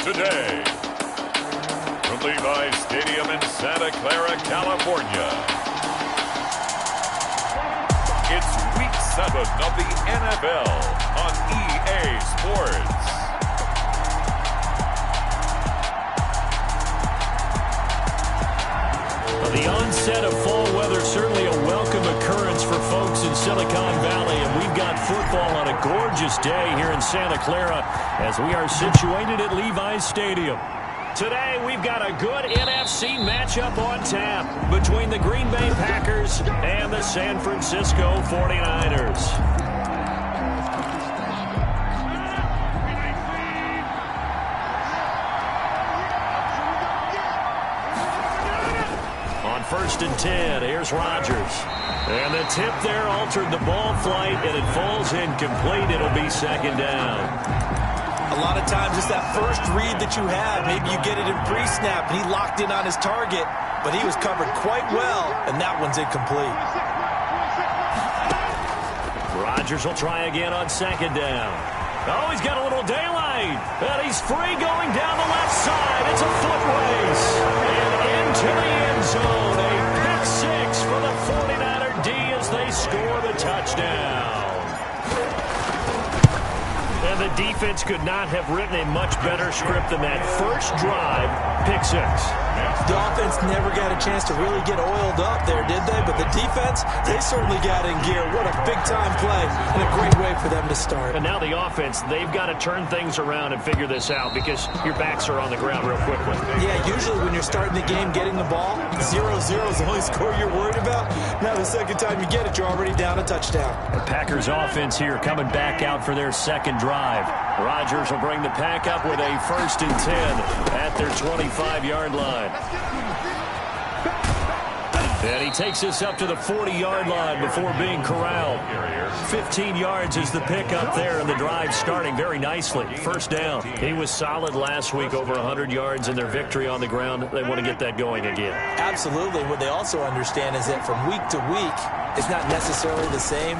today. From Levi's Stadium in Santa Clara, California. It's Week 7 of the NFL on EA Sports. The onset of fall weather, certainly a welcome occurrence for folks in Silicon Valley, and we've got football on a gorgeous day here in Santa Clara as we are situated at Levi's Stadium. Today, we've got a good NFC matchup on tap between the Green Bay Packers and the San Francisco 49ers. First and 10, here's Rodgers. And the tip there altered the ball flight, and it falls incomplete. It'll be second down. A lot of times it's that first read that you have. Maybe you get it in pre-snap, and he locked in on his target, but he was covered quite well, and that one's incomplete. Rodgers will try again on second down. Oh, he's got a little daylight, and he's free going down the left side. It's a foot race, and into the end zone. A pick six for the 49er D as they score the touchdown. And the defense could not have written a much better script than that first drive, pick six. The offense never got a chance to really get oiled up there, did they? But the defense, they certainly got in gear. What a big-time play and a great way for them to start. And now the offense, they've got to turn things around and figure this out because your backs are on the ground real quickly. Yeah, usually when you're starting the game getting the ball, 0-0 is the only score you're worried about. Now the second time you get it, you're already down a touchdown. The Packers offense here coming back out for their second drive. Rodgers will bring the pack up with a 1st and 10 at their 25-yard line. And he takes us up to the 40-yard line before being corralled. 15 yards is the pickup there, and the drive starting very nicely. First down. He was solid last week, over 100 yards in their victory on the ground. They want to get that going again. Absolutely. What they also understand is that from week to week, it's not necessarily the same,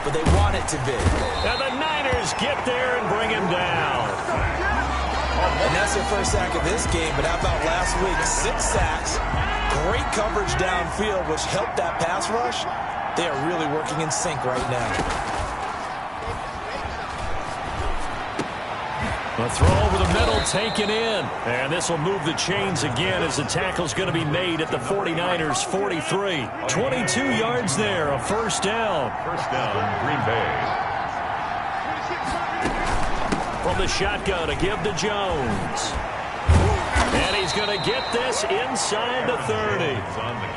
but they want it to be. And the Niners get there and bring him down. And that's their first sack of this game, but how about last week? 6 sacks. Great coverage downfield, which helped that pass rush. They are really working in sync right now. A throw over the middle taken in. And this will move the chains again as the tackle's going to be made at the 49ers 43. 22 yards there, a first down. First down, Green Bay. From the shotgun to give to Jones. And he's going to get this inside the 30.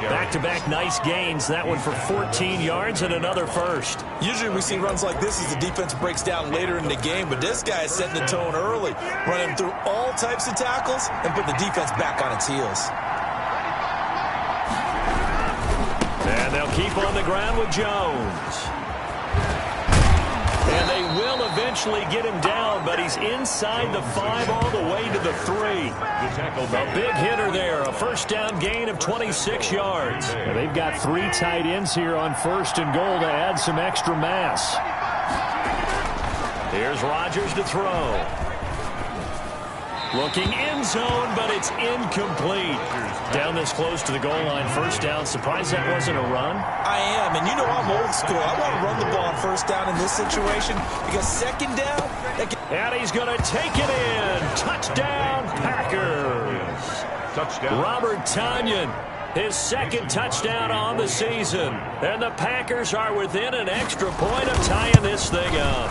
Back-to-back nice gains. That one for 14 yards and another first. Usually we see runs like this as the defense breaks down later in the game, but this guy is setting the tone early, running through all types of tackles and put the defense back on its heels. And they'll keep on the ground with Jones. And they will eventually get him down, but he's inside the 5 all the way to the 3. A big hitter there, a first down gain of 26 yards. And they've got 3 tight ends here on 1st and goal to add some extra mass. Here's Rodgers to throw. Looking end zone, but it's incomplete. Down this close to the goal line, first down. Surprised that wasn't a run? I am, and you know I'm old school. I want to run the ball on first down in this situation because second down... And he's going to take it in. Touchdown, Packers. Touchdown. Robert Tonyan, his second touchdown on the season. And the Packers are within an extra point of tying this thing up.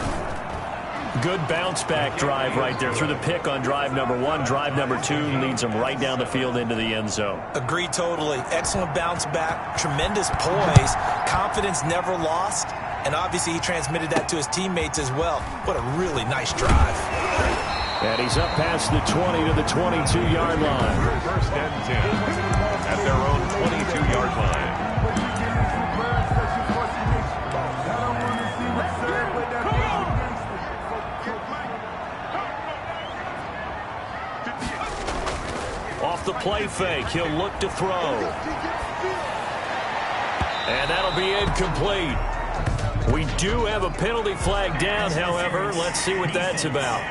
Good bounce-back drive right there through the pick on drive number 1. Drive number 2 leads them right down the field into the end zone. Agree totally. Excellent bounce back, tremendous poise, confidence never lost, and obviously he transmitted that to his teammates as well. What a really nice drive. And he's up past the 20 to the 22-yard line. First and 10 at their own 22-yard line. Off the play fake, he'll look to throw. And that'll be incomplete. We do have a penalty flag down, however. Let's see what that's about.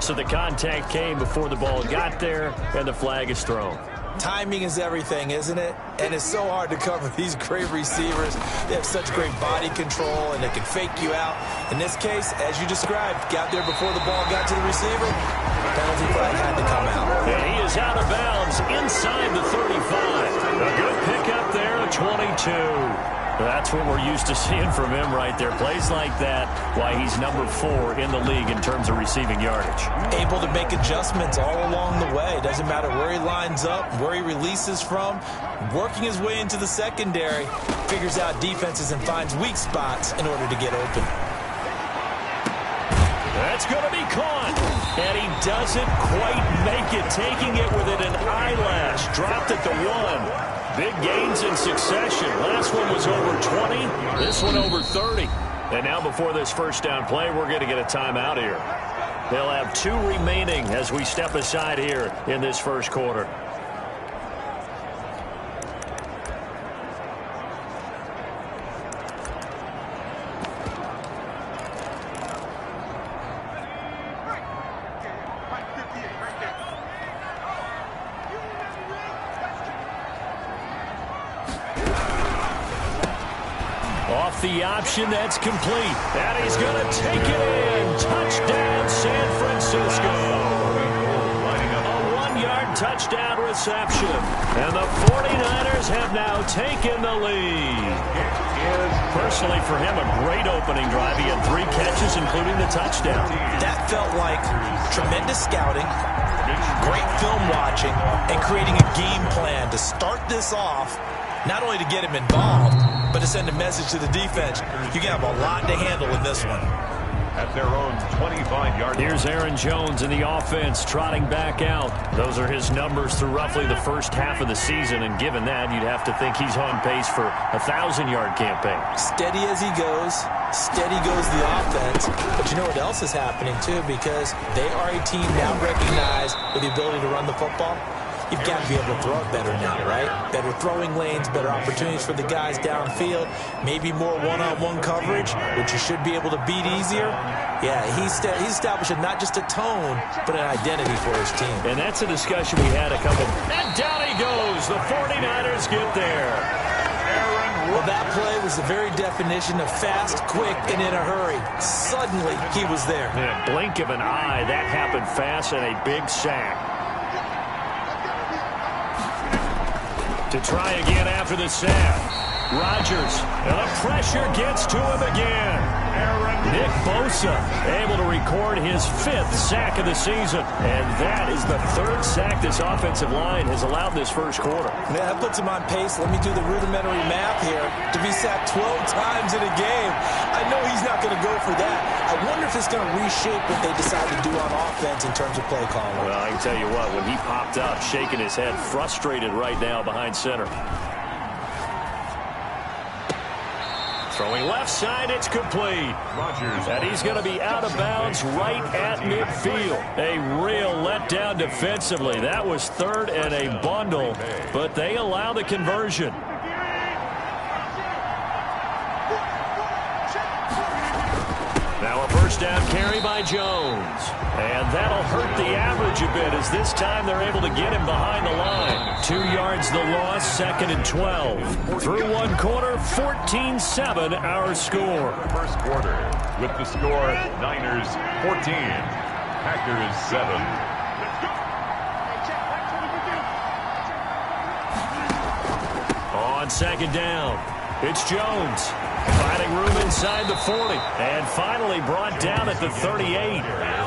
So the contact came before the ball got there, and the flag is thrown. Timing is everything, isn't it? And it's so hard to cover these great receivers. They have such great body control, and they can fake you out. In this case, as you described, got there before the ball got to the receiver. Penalty flag had to come out. And he is out of bounds inside the 35. A good pickup there, a 22. That's what we're used to seeing from him right there. Plays like that, why he's number 4 in the league in terms of receiving yardage. Able to make adjustments all along the way. Doesn't matter where he lines up, where he releases from. Working his way into the secondary. Figures out defenses and finds weak spots in order to get open. That's going to be caught. And he doesn't quite make it. Taking it within an eyelash. Dropped at the 1. Big gains in succession. Last one was over 20. This one over 30. And now before this first down play, we're going to get a timeout here. They'll have 2 remaining as we step aside here in this first quarter. Off the option, that's complete. And he's going to take it in. Touchdown, San Francisco. A 1-yard touchdown reception. And the 49ers have now taken the lead. Personally, for him, a great opening drive. He had 3 catches, including the touchdown. That felt like tremendous scouting, great film watching, and creating a game plan to start this off, not only to get him involved, but to send a message to the defense. You can have a lot to handle in this one. At their own 25-yard line. Here's Aaron Jones in the offense trotting back out. Those are his numbers through roughly the first half of the season, and given that, you'd have to think he's on pace for a 1,000-yard campaign. Steady as he goes, steady goes the offense. But you know what else is happening, too, because they are a team now recognized with the ability to run the football. You've got to be able to throw it better now, right? Better throwing lanes, better opportunities for the guys downfield, maybe more one-on-one coverage, which you should be able to beat easier. Yeah, he's establishing not just a tone, but an identity for his team. And that's a discussion we had a couple. And down he goes. The 49ers get there. Well, that play was the very definition of fast, quick, and in a hurry. Suddenly, he was there. In a blink of an eye, that happened fast, and a big sack. To try again after the sack. Rodgers, and the pressure gets to him again. Nick Bosa able to record his 5th sack of the season. And that is the 3rd sack this offensive line has allowed this first quarter. Yeah, that puts him on pace. Let me do the rudimentary math here. To be sacked 12 times in a game, I know he's not going to go for that. I wonder if it's going to reshape what they decide to do on offense in terms of play calling. Well, I can tell you what, when he popped up, shaking his head, frustrated right now behind center. Throwing left side, it's complete. Rodgers. And he's going to be out of bounds right at midfield. A real letdown defensively. That was 3rd and a bundle, but they allow the conversion. Now a first down carry by Jones. And that'll hurt the average a bit as this time they're able to get him behind the line. 2 yards the loss, 2nd and 12. Through 1 quarter, 14-7 our score. First quarter with the score Niners 14, Packers 7. On 2nd down, it's Jones. Finding room inside the 40. And finally brought down at the 38.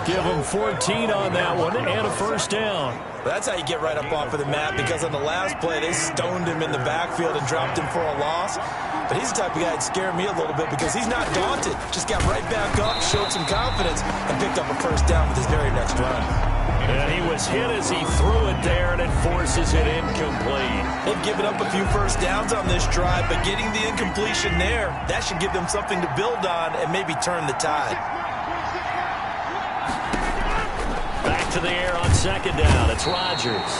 Give him 14 on that one and a first down. That's how you get right up off of the mat, because on the last play, they stoned him in the backfield and dropped him for a loss. But he's the type of guy that scared me a little bit because he's not daunted. Just got right back up, showed some confidence, and picked up a first down with his very next run. And he was hit as he threw it there, and it forces it incomplete. They've given up a few first downs on this drive, but getting the incompletion there, that should give them something to build on and maybe turn the tide. Back to the air on 2nd down. It's Rodgers.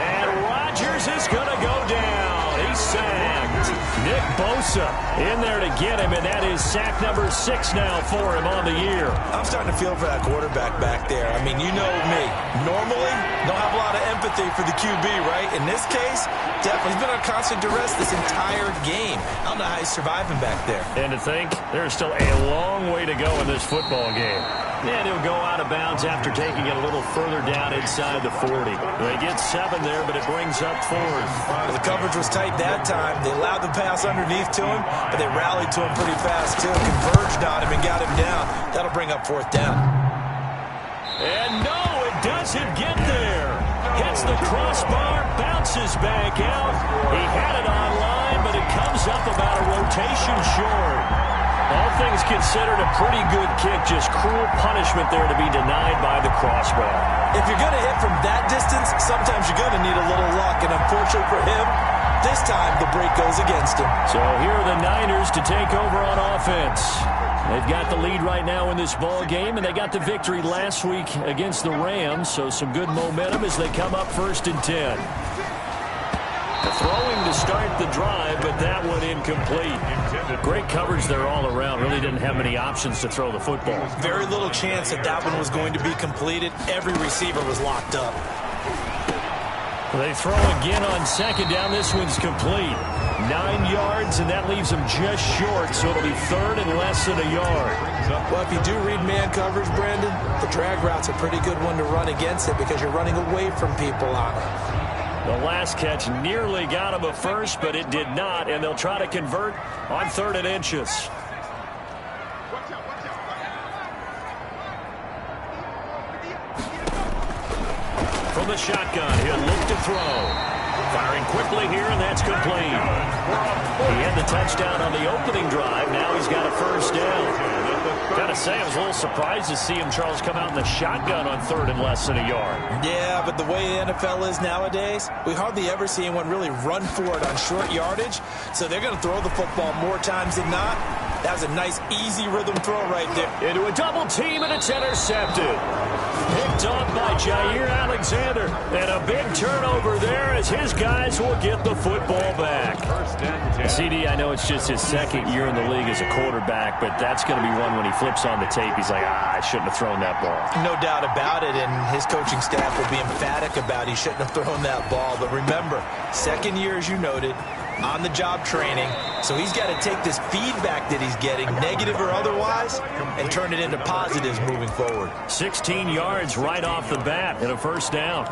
And Rodgers is going to go down. He's sacked. Nick Bosa in there to get him, and that is sack number 6 now for him on the year. I'm starting to feel for that quarterback back there. I mean, you know me. Normally, don't have a lot of empathy for the QB, right? In this case, definitely he's been on constant duress this entire game. I don't know how he's surviving back there. And to think, there's still a long way to go in this football game. And he'll go out of bounds after taking it a little further down inside the 40. They get 7 there, but it brings up 4th. The coverage was tight that time. They allowed the pass underneath to him, but they rallied to him pretty fast, too. Converged on him and got him down. That'll bring up 4th down. And no, it doesn't get there. Hits the crossbar, bounces back out. He had it on line, but it comes up about a rotation short. All things considered, a pretty good kick. Just cruel punishment there to be denied by the crossbar. If you're going to hit from that distance, sometimes you're going to need a little luck. And unfortunately for him, this time the break goes against him. So here are the Niners to take over on offense. They've got the lead right now in this ball game, and they got the victory last week against the Rams. So some good momentum as they come up 1st and 10. Throwing to start the drive, but that one incomplete. Great coverage there all around. Really didn't have many options to throw the football. Very little chance that that one was going to be completed. Every receiver was locked up. They throw again on 2nd down. This one's complete. 9 yards, and that leaves them just short, so it'll be 3rd and less than a yard. Well, if you do read man coverage, Brandon, the drag route's a pretty good one to run against it because you're running away from people on it. The last catch nearly got him a first, but it did not, and they'll try to convert on 3rd and inches. From the shotgun, he'll look to throw. Firing quickly here, and that's complete. He had the touchdown on the opening drive. Now he's got a 1st down. Gotta say, I was a little surprised to see him, Charles, come out in the shotgun on 3rd and less than a yard. Yeah, but the way the NFL is nowadays, we hardly ever see anyone really run for it on short yardage. So they're going to throw the football more times than not. That was a nice, easy rhythm throw right there. Into a double team, and it's intercepted. Picked off by Jair Alexander. And a big turnover there as his guys will get the football back. CD, I know it's just his 2nd year in the league as a quarterback, but that's going to be one when he flips on the tape. He's like, I shouldn't have thrown that ball. No doubt about it, and his coaching staff will be emphatic about he shouldn't have thrown that ball. But remember, 2nd year, as you noted, on-the-job training. So he's got to take this feedback that he's getting, negative or otherwise, and turn it into positives moving forward. 16 yards right off the bat and a 1st down.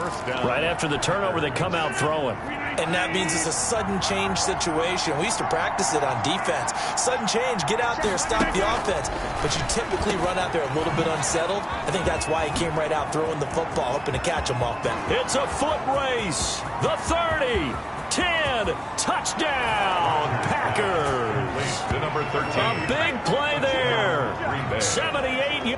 Right after the turnover, they come out throwing. And that means it's a sudden change situation. We used to practice it on defense. Sudden change, get out there, stop the offense. But you typically run out there a little bit unsettled. I think that's why he came right out throwing the football, hoping to catch him off that. It's a foot race. The 30. 10, touchdown, Packers. To number 13. A big play there. 78.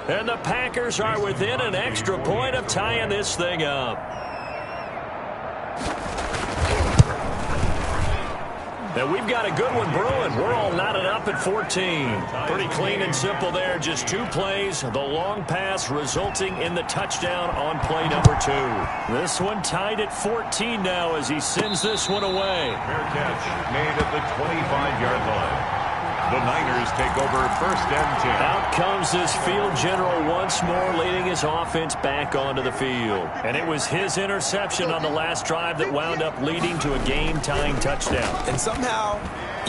And the Packers are within an extra point of tying this thing up. And we've got a good one brewing. We're all knotted up at 14. Pretty clean and simple there. Just 2 plays. The long pass resulting in the touchdown on play number 2. This one tied at 14 now as he sends this one away. Fair catch made at the 25-yard line. The Niners take over 1st and 10. Out comes this field general once more, leading his offense back onto the field. And it was his interception on the last drive that wound up leading to a game-tying touchdown. And somehow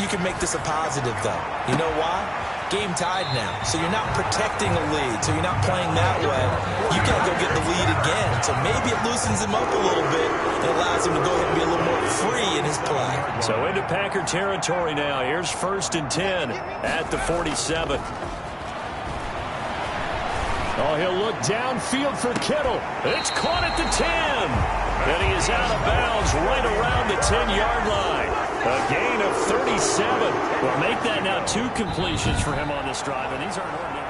you can make this a positive, though. You know why? Game tied now, so you're not protecting a lead, so you're not playing that way. You got to go get the lead again, so maybe it loosens him up a little bit and allows him to go ahead and be a little more free in his play. So into Packer territory now. Here's 1st and 10 at the 47. Oh, he'll look downfield for Kittle. It's caught at the 10. And he is out of bounds right around the 10-yard line. A gain of 37. Will make that now 2 completions for him on this drive, and these aren't ordinary.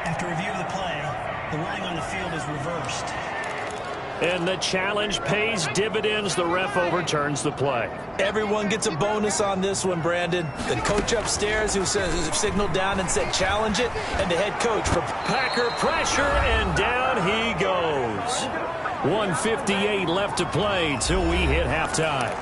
After review of the play, the ruling on the field is reversed. And the challenge pays dividends. The ref overturns the play. Everyone gets a bonus on this one, Brandon. The coach upstairs who signaled down and said challenge it, and the head coach for Packer pressure, and down he goes. 1:58 left to play till we hit halftime.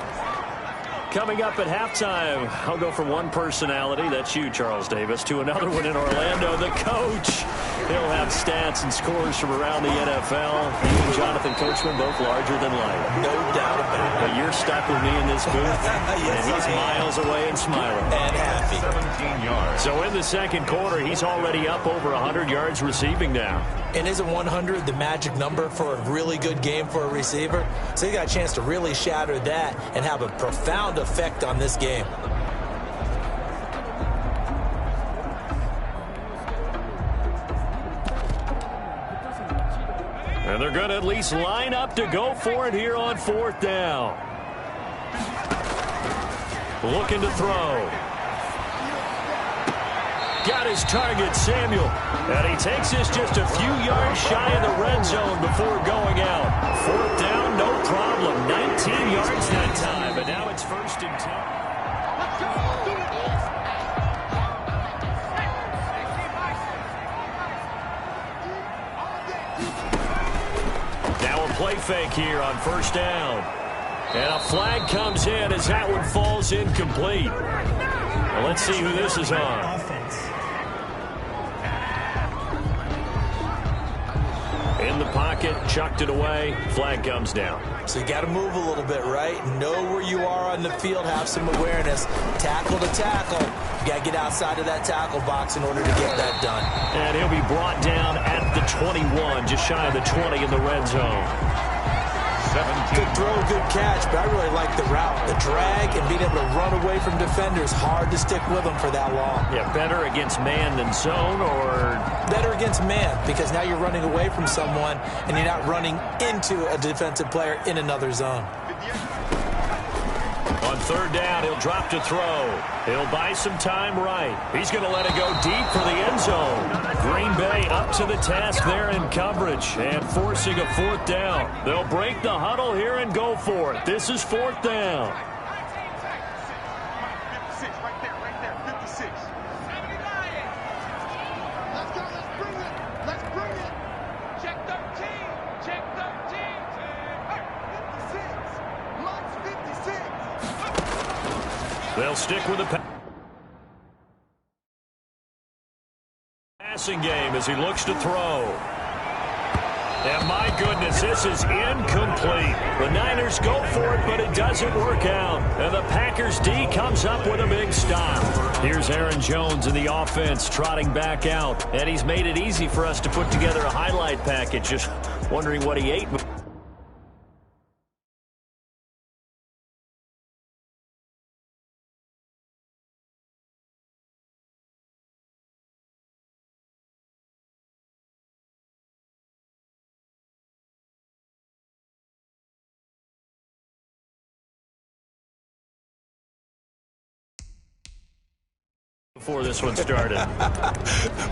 Coming up at halftime, I'll go from one personality, that's you, Charles Davis, to another one in Orlando, the coach. He'll have stats and scores from around the NFL. He and Jonathan Coachman, both larger than life. no doubt about it. But you're stuck with me in this booth, Yes, and he's miles away and smiling. And happy. 17 yards. So in the second quarter, he's already up over 100 yards receiving now. And isn't 100 the magic number for a really good game for a receiver? So you got a chance to really shatter that and have a profound effect on this game. And they're going to at least line up to go for it here on fourth down. Looking to throw. Got his target, Samuel. And he takes this just a few yards shy of the red zone before going out. Fourth down, no problem. 19 yards that time. But now it's 1st and 10. Play fake here on 1st down. And a flag comes in as that one falls incomplete. Well, let's see who this is on. In the pocket, chucked it away. Flag comes down. So you got to move a little bit, right? Know where you are on the field, have some awareness. Tackle to tackle. You got to get outside of that tackle box in order to get that done. And he'll be brought down at the 21, just shy of the 20 in the red zone. Good throw, good catch, but I really like the route. The drag and being able to run away from defenders, hard to stick with them for that long. Yeah, better against man than zone, or? Better against man, because now you're running away from someone and you're not running into a defensive player in another zone. On 3rd down, he'll drop to throw. He'll buy some time right. He's going to let it go deep for the end zone. Green Bay up to the task there in coverage and forcing a 4th down. They'll break the huddle here and go for it. This is 4th down. 56, right there, 56. Let's go, let's bring it, let's bring it. Check 13, check 13. 56, Lux 56. They'll stick with the passing game as he looks to throw. And my goodness, this is incomplete. The Niners go for it, but it doesn't work out. And the Packers D comes up with a big stop. Here's Aaron Jones in the offense trotting back out. And he's made it easy for us to put together a highlight package. Just wondering what he ate. Before this one started.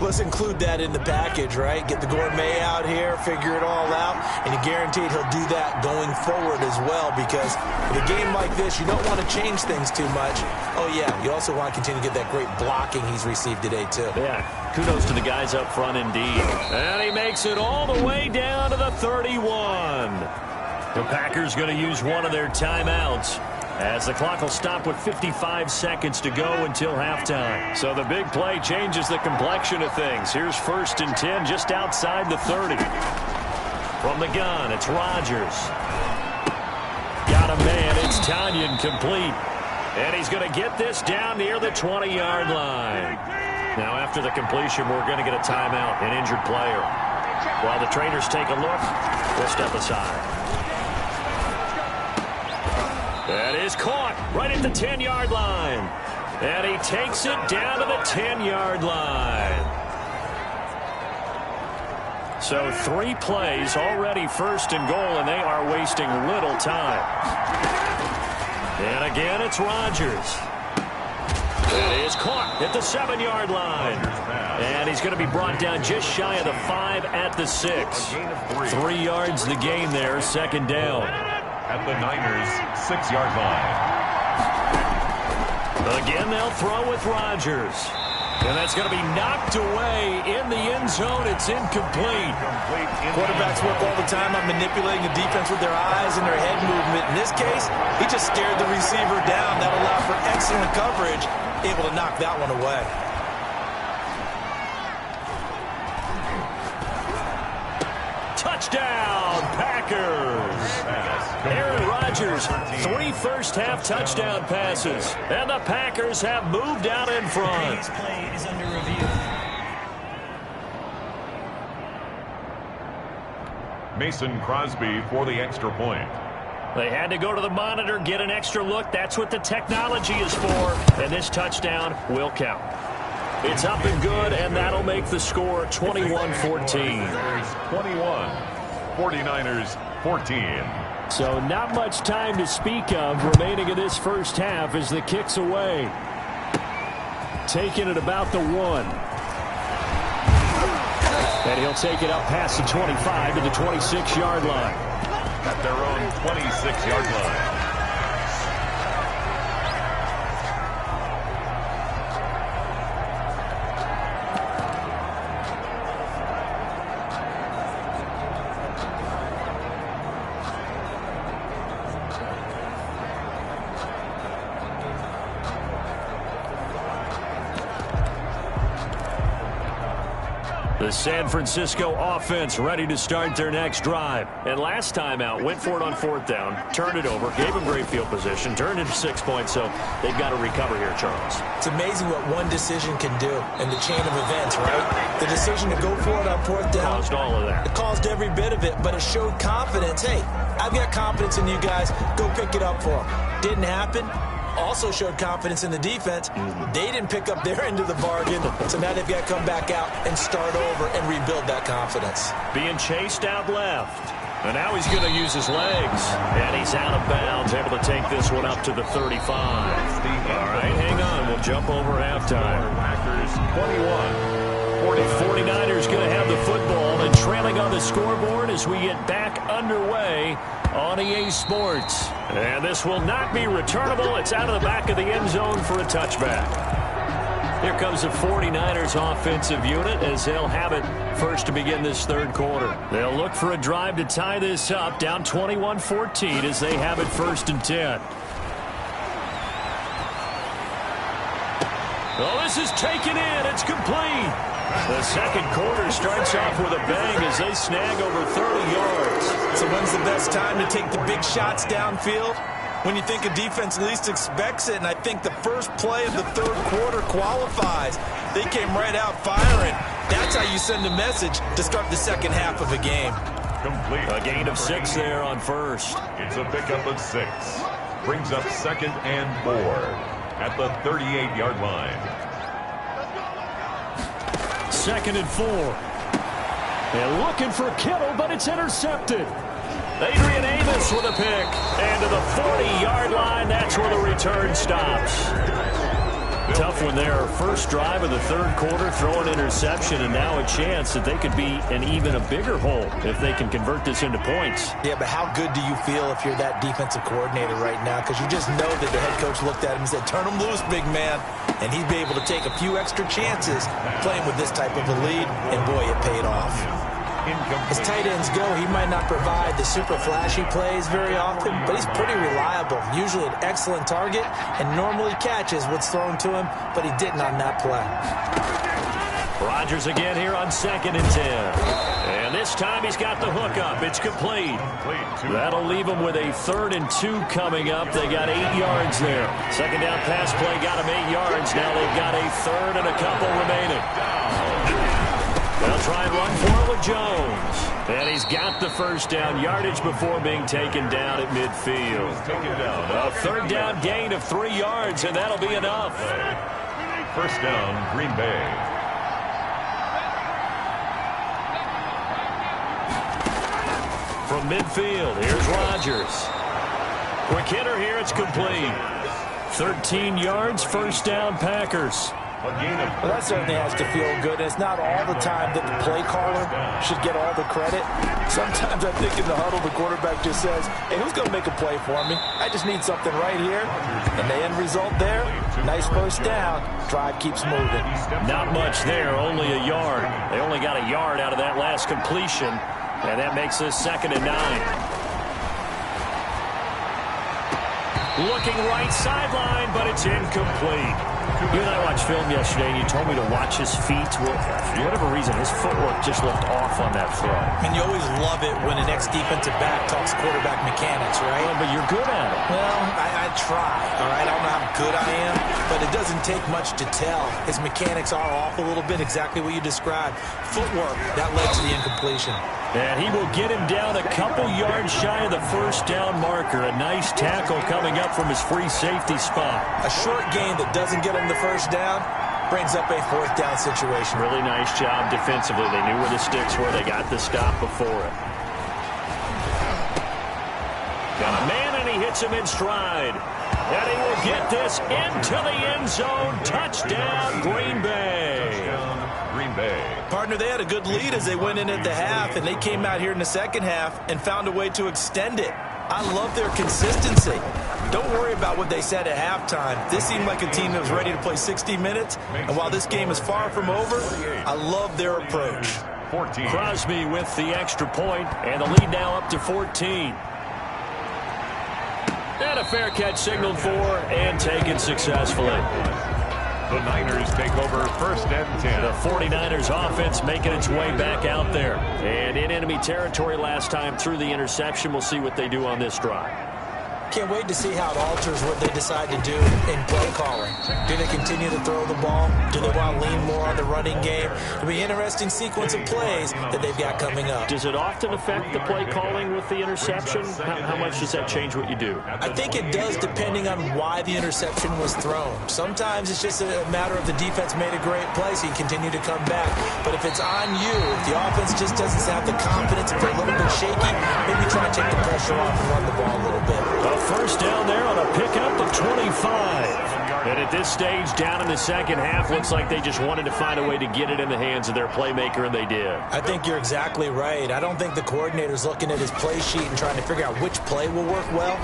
Let's include that in the package, right? Get the gourmet out here, figure it all out, and you're guaranteed he'll do that going forward as well, because with a game like this, you don't want to change things too much. Oh, yeah, you also want to continue to get that great blocking he's received today, too. Yeah, kudos to the guys up front indeed. And he makes it all the way down to the 31. The Packers going to use one of their timeouts, as the clock will stop with 55 seconds to go until halftime. So the big play changes the complexion of things. Here's 1st and 10 just outside the 30. From the gun, it's Rodgers. Got a man, it's Tanyan complete. And he's going to get this down near the 20-yard line. Now after the completion, we're going to get a timeout, an injured player. While the trainers take a look, we'll step aside. That is caught right at the 10-yard line. And he takes it down to the 10-yard line. So 3 plays already 1st and goal, and they are wasting little time. And again, it's Rodgers. It is caught at the 7-yard line. And he's going to be brought down just shy of the 5 at the 6. 3 yards the gain there, second down. At the Niners' 6-yard line. Again, they'll throw with Rodgers. And that's going to be knocked away in the end zone. It's incomplete. Quarterbacks work all the time on manipulating the defense with their eyes and their head movement. In this case, he just stared the receiver down. That allowed for excellent coverage, able to knock that one away. Touchdown, Packers. Aaron Rodgers, 3 first-half touchdown passes. And the Packers have moved out in front. This play is under review. Mason Crosby for the extra point. They had to go to the monitor, get an extra look. That's what the technology is for. And this touchdown will count. It's up and good, and that'll make the score 21-14. 21, 49ers 14. So not much time to speak of remaining in this first half as the kick's away. Taking it about the 1. And he'll take it up past the 25 to the 26-yard line. At their own 26-yard line. The San Francisco offense ready to start their next drive. And last time out, went for it on 4th down, turned it over, gave them great field position, turned into 6 points, so they've got to recover here, Charles. It's amazing what one decision can do in the chain of events, right? The decision to go for it on 4th down. Caused all of that. It caused every bit of it, but it showed confidence. Hey, I've got confidence in you guys. Go pick it up for them. Didn't happen. Also showed confidence in the defense. They didn't pick up their end of the bargain, so now they've got to come back out and start over and rebuild that confidence. Being chased out left. And now he's going to use his legs. And he's out of bounds, able to take this one up to the 35. All right, hang on. We'll jump over halftime. Packers 21. The 49ers going to have the football and trailing on the scoreboard as we get back underway on EA Sports. And this will not be returnable. It's out of the back of the end zone for a touchback. Here comes the 49ers offensive unit as they'll have it first to begin this third quarter. They'll look for a drive to tie this up, down 21-14 as they have it 1st and 10. Oh, this is taken in. It's complete. The second quarter starts off with a bang as they snag over 30 yards. So when's the best time to take the big shots downfield? When you think a defense least expects it, and I think the first play of the third quarter qualifies. They came right out firing. That's how you send a message to start the second half of a game. Complete. A gain of 6 there on first. It's a pickup of 6. Brings up 2nd and 4 at the 38-yard line. 2nd and 4. They're looking for Kittle, but it's intercepted. Adrian Amos with a pick. And to the 40-yard line, that's where the return stops. Tough one there. First drive of the third quarter, throw an interception, and now a chance that they could be in even a bigger hole if they can convert this into points. Yeah, but how good do you feel if you're that defensive coordinator right now? Because you just know that the head coach looked at him and said, turn him loose, big man. And he'd be able to take a few extra chances playing with this type of a lead, and boy, it paid off. As tight ends go, he might not provide the super flashy plays very often, but he's pretty reliable, usually an excellent target, and normally catches what's thrown to him, but he didn't on that play. Rodgers again here on 2nd and 10. And this time he's got the hook up. It's complete. That'll leave him with a 3rd and 2 coming up. They got 8 yards there. Second down pass play got him 8 yards. Now they've got a 3rd and a couple remaining. They'll try and run for it with Jones. And he's got the first down yardage before being taken down at midfield. A 3rd down gain of 3 yards, and that'll be enough. First down, Green Bay. From midfield, here's Rodgers. Quick hitter here, it's complete. 13 yards, first down Packers. A gain of Well, that certainly has to feel good. And it's not all the time that the play caller should get all the credit. Sometimes I think in the huddle, the quarterback just says, hey, who's going to make a play for me? I just need something right here. And the end result there, nice first down. Drive keeps moving. Not much there, only a yard. They only got a yard out of that last completion, and that makes this 2nd and 9. Looking right sideline, but it's incomplete. You and I watched film yesterday, and you told me to watch his feet. Well, for whatever reason, his footwork just looked off on that throw. And you always love it when an ex-defensive back talks quarterback mechanics, right? Well, but you're good at it. Well, I try, all right? I don't know how good I am, but it doesn't take much to tell. His mechanics are off a little bit, exactly what you described. Footwork, that led to the incompletion. And he will get him down a couple yards shy of the first down marker. A nice tackle coming up from his free safety spot. A short gain that doesn't get him the first down brings up a 4th down situation. Really nice job defensively. They knew where the sticks were. They got the stop before it. Got a man, and he hits him in stride. And he will get this into the end zone. Touchdown, Green Bay. Green Bay. Partner, they had a good lead as they went in at the half, and they came out here in the second half and found a way to extend it. I love their consistency. Don't worry about what they said at halftime. This seemed like a team that was ready to play 60 minutes, and while this game is far from over, I love their approach. 14. Crosby with the extra point, and the lead now up to 14. And a fair catch signaled for and taken successfully. The Niners take over 1st and 10. The 49ers offense making its way back out there. And in enemy territory last time through the interception. We'll see what they do on this drive. Can't wait to see how it alters what they decide to do in play calling. Do they continue to throw the ball? Do they want to lean more on the running game? It'll be an interesting sequence of plays that they've got coming up. Does it often affect the play calling with the interception? How much does that change what you do? I think it does, depending on why the interception was thrown. Sometimes it's just a matter of the defense made a great play, so you continue to come back. But if it's on you, if the offense just doesn't have the confidence, if they're a little bit shaky, maybe try and take the pressure off and run the ball a little bit. First down there on a pickup of 25. And at this stage, down in the second half, looks like they just wanted to find a way to get it in the hands of their playmaker, and they did. I think you're exactly right. I don't think the coordinator's looking at his play sheet and trying to figure out which play will work well.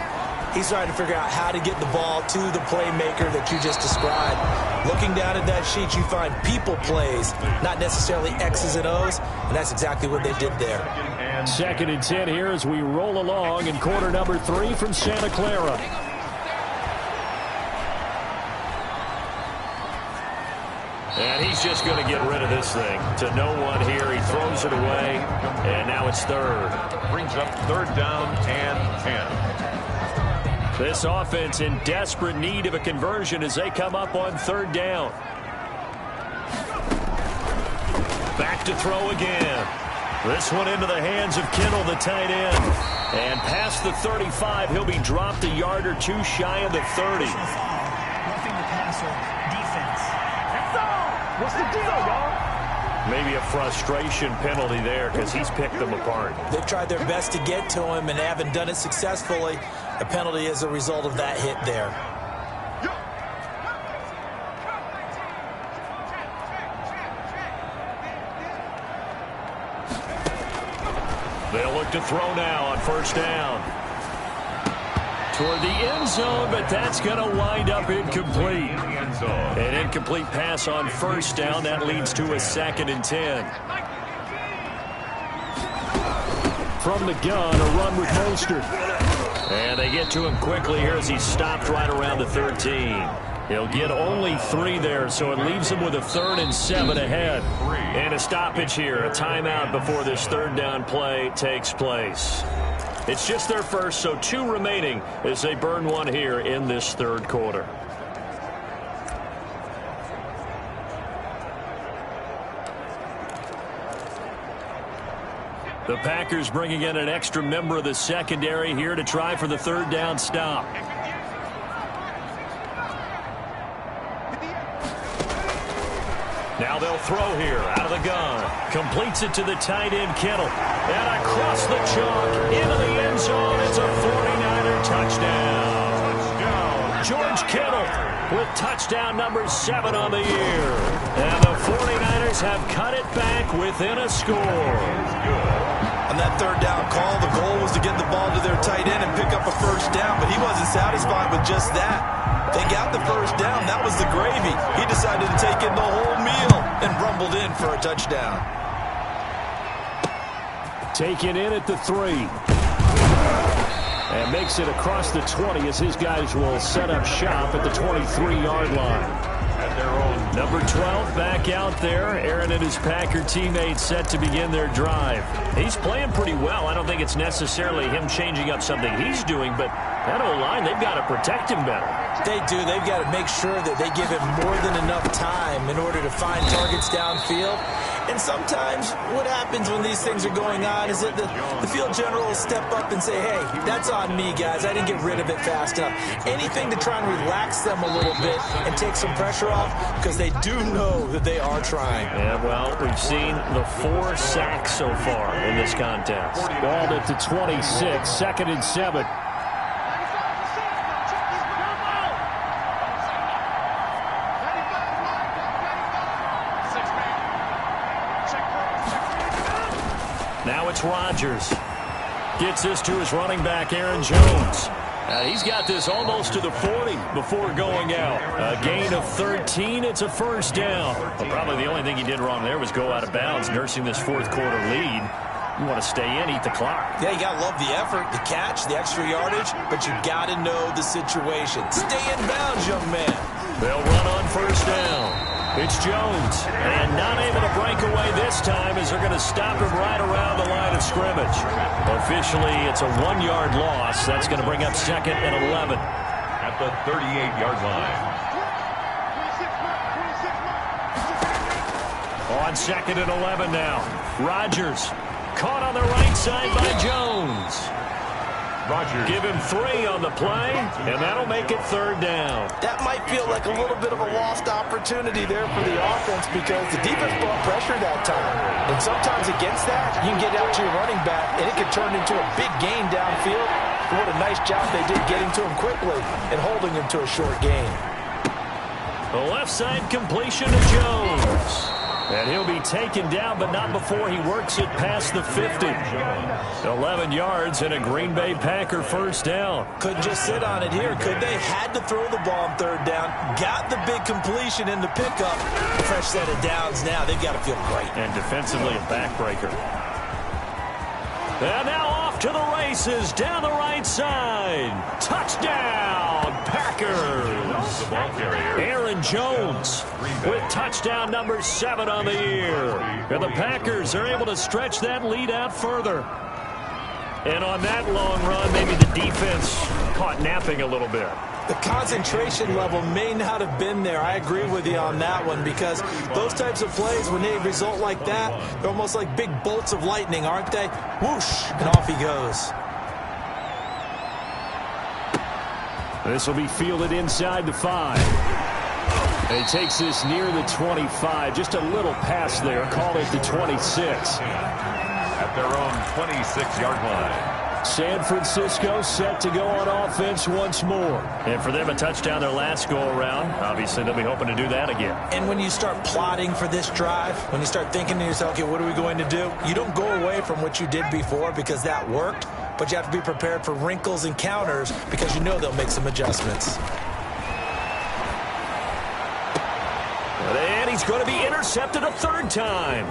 He's trying to figure out how to get the ball to the playmaker that you just described. Looking down at that sheet, you find people plays, not necessarily X's and O's, and that's exactly what they did there. 2nd and 10 here as we roll along in quarter number 3 from Santa Clara. And he's just going to get rid of this thing to no one here. He throws it away, and now it's 3rd. Brings up 3rd down and 10. This offense in desperate need of a conversion as they come up on 3rd down. Back to throw again. This one into the hands of Kittle, the tight end. And past the 35, he'll be dropped a yard or two shy of the 30. Roughing the passer, defense. What's the deal, y'all? Maybe a frustration penalty there because he's picked them apart. They've tried their best to get to him and haven't done it successfully. A penalty is a result of that hit there. They'll look to throw now on 1st down. Toward the end zone, but that's going to wind up incomplete. An incomplete pass on 1st down. That leads to a 2nd and 10. From the gun, a run with Mostert. And they get to him quickly here as he's stopped right around the 13. He'll get only 3 there, so it leaves him with a 3rd and 7 ahead. And a stoppage here, a timeout before this 3rd down play takes place. It's just their first, so 2 remaining as they burn one here in this 3rd quarter. The Packers bringing in an extra member of the secondary here to try for the 3rd down stop. Now they'll throw here out of the gun. Completes it to the tight end, Kittle. And across the chalk into the end zone. It's a 49er touchdown. George Kittle with touchdown number 7 on the year. And the 49ers have cut it back within a score. On that third down call, the goal was to get the ball to their tight end and pick up a first down, but he wasn't satisfied with just that. They got the first down. That was the gravy. He decided to take in the whole meal and rumbled in for a touchdown. Taken in at the 3. And makes it across the 20 as his guys will set up shop at the 23-yard line. At their own Number 12 back out there. Aaron and his Packer teammates set to begin their drive. He's playing pretty well. I don't think it's necessarily him changing up something he's doing, but that O-line, they've got to protect him better. They do. They've got to make sure that they give him more than enough time in order to find targets downfield. And sometimes what happens when these things are going on is that the field general will step up and say, hey, that's on me, guys. I didn't get rid of it fast enough. Anything to try and relax them a little bit and take some pressure off, because they do know that they are trying. Yeah, well, we've seen the 4 sacks so far in this contest. Ball at the 26, 2nd and 7. Now it's Rodgers. Gets this to his running back, Aaron Jones. He's got this almost to the 40 before going out. A gain of 13. It's a first down. Well, probably the only thing he did wrong there was go out of bounds, nursing this fourth-quarter lead. You want to stay in, eat the clock. Yeah, you got to love the effort, the catch, the extra yardage, but you got to know the situation. Stay in bounds, young man. They'll run on first down. It's Jones, and not able to break away this time as they're going to stop him right around the line of scrimmage. Officially, it's a 1-yard loss. That's going to bring up 2nd and 11. at the 38-yard line. On 2nd and 11 now. Rodgers caught on the right side by Jones. Rodgers. Give him 3 on the play, and that'll make it 3rd down. That might feel like a little bit of a lost opportunity there for the offense because the defense brought pressure that time. And sometimes against that, you can get out to your running back, and it could turn into a big gain downfield. But what a nice job they did getting to him quickly and holding him to a short gain. The left side completion to Jones. And he'll be taken down, but not before he works it past the 50. 11 yards and a Green Bay Packer first down. Couldn't just sit on it here, could they? Had to throw the ball on 3rd down. Got the big completion in the pickup. Fresh set of downs now. They've got to feel great. And defensively a backbreaker. And now off to the races down the right side. Touchdown, Packers. The ball carrier. Aaron Jones with touchdown number 7 on the year. And the Packers are able to stretch that lead out further. And on that long run, maybe the defense caught napping a little bit. The concentration level may not have been there. I agree with you on that one because those types of plays, when they result like that, they're almost like big bolts of lightning, aren't they? Whoosh, and off he goes. This will be fielded inside the 5. And he takes this near the 25. Just a little pass there. Called it the 26. At their own 26-yard line. San Francisco set to go on offense once more. And for them, a touchdown their last go-around. Obviously, they'll be hoping to do that again. And when you start plotting for this drive, when you start thinking to yourself, okay, what are we going to do? You don't go away from what you did before because that worked, but you have to be prepared for wrinkles and counters because you know they'll make some adjustments. And he's going to be intercepted a 3rd time.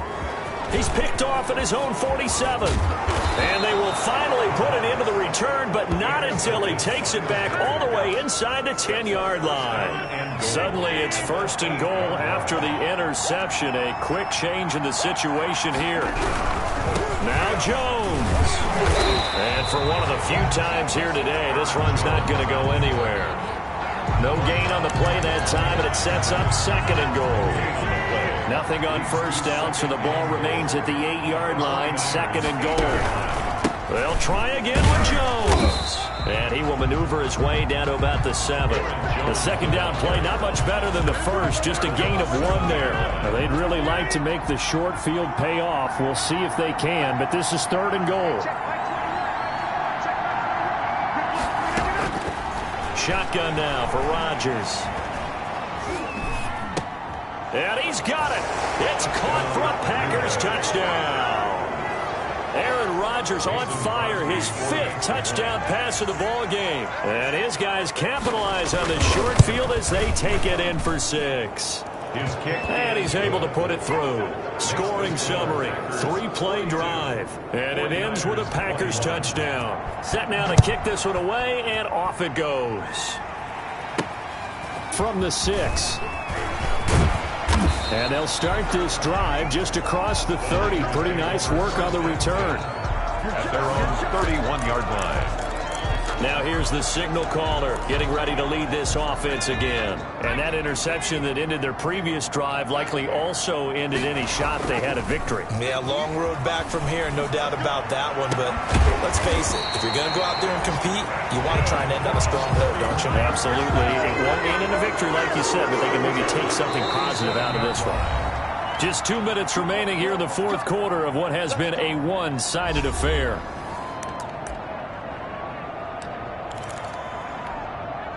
He's picked off at his own 47. And they will finally put it into the return, but not until he takes it back all the way inside the 10-yard line. Suddenly it's 1st and goal after the interception. A quick change in the situation here. Now Jones. And for one of the few times here today, this run's not going to go anywhere. No gain on the play that time, and it sets up 2nd and goal. Nothing on 1st down, so the ball remains at the 8-yard line, 2nd and goal. They'll try again with Jones. And he will maneuver his way down to about the 7. The 2nd down play, not much better than the first, just a gain of 1 there. Now, they'd really like to make the short field pay off. We'll see if they can, but this is 3rd and goal. Shotgun now for Rodgers. And he's got it. It's caught for a Packers touchdown. Aaron Rodgers on fire, his 5th touchdown pass of the ball game. And his guys capitalize on the short field as they take it in for 6. His kick. And he's able to put it through. Scoring summary, 3-play drive. And it ends with a Packers touchdown. Set now to kick this one away, and off it goes. From the 6. And they'll start this drive just across the 30. Pretty nice work on the return. At their own 31-yard line. Now here's the signal caller getting ready to lead this offense again. And that interception that ended their previous drive likely also ended any shot they had at victory. Yeah, long road back from here, no doubt about that one. But let's face it, if you're going to go out there and compete, you want to try and end on a strong note, don't you? Absolutely. It won't end in a victory like you said, but they can maybe take something positive out of this one. Just 2 minutes remaining here in the 4th quarter of what has been a one-sided affair.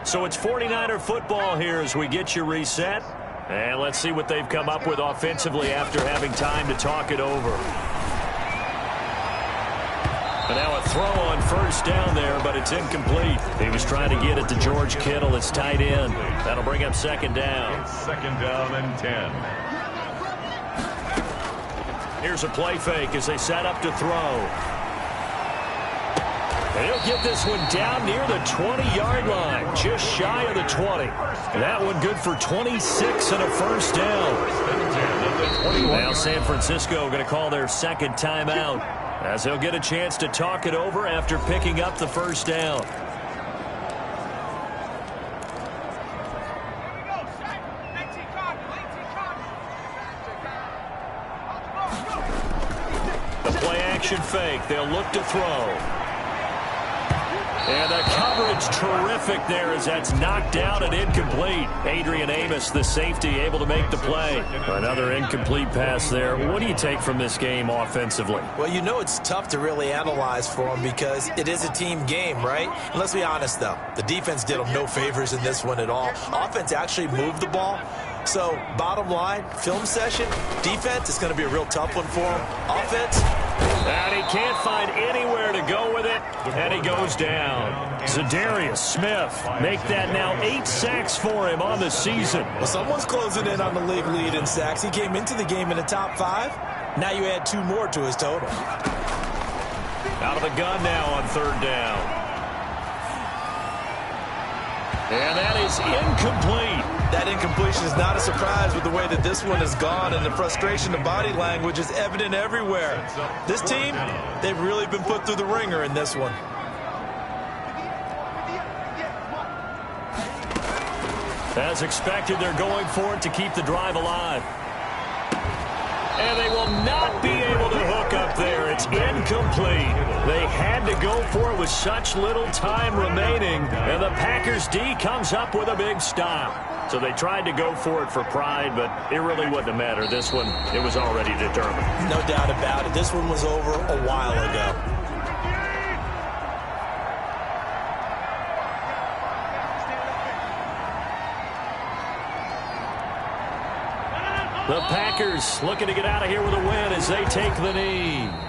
So it's 49er football here as we get you reset. And let's see what they've come up with offensively after having time to talk it over. And now a throw on first down there, but it's incomplete. He was trying to get it to George Kittle, his tight end. That'll bring up 2nd down. It's 2nd down and 10. Here's a play fake as they set up to throw. And he'll get this one down near the 20-yard line, just shy of the 20. That one good for 26 and a first down. Now San Francisco going to call their 2nd timeout as they'll get a chance to talk it over after picking up the first down. The play action fake. They'll look to throw. And the coverage terrific there as that's knocked down and incomplete. Adrian Amos, the safety, able to make the play. Another incomplete pass there. What do you take from this game offensively? Well, you know it's tough to really analyze for them because it is a team game, right? And let's be honest, though. The defense did them no favors in this one at all. Offense actually moved the ball. So, bottom line, film session, defense is going to be a real tough one for them. Offense. And he can't find anywhere to go with it, and he goes down. Za'Darius Smith make that now 8 sacks for him on the season. Well, someone's closing in on the league lead in sacks. He came into the game in the top 5. Now you add 2 more to his total. Out of the gun now on 3rd down. And that is incomplete. That incompletion is not a surprise with the way that this one has gone, and the frustration, the body language is evident everywhere. This team, they've really been put through the ringer in this one. As expected, they're going for it to keep the drive alive. And they will not be able to hook up there. It's incomplete. They had to go for it with such little time remaining. And the Packers D comes up with a big stop. So they tried to go for it for pride, but it really wouldn't have mattered. This one, it was already determined. No doubt about it. This one was over a while ago. The Packers looking to get out of here with a win as they take the knee.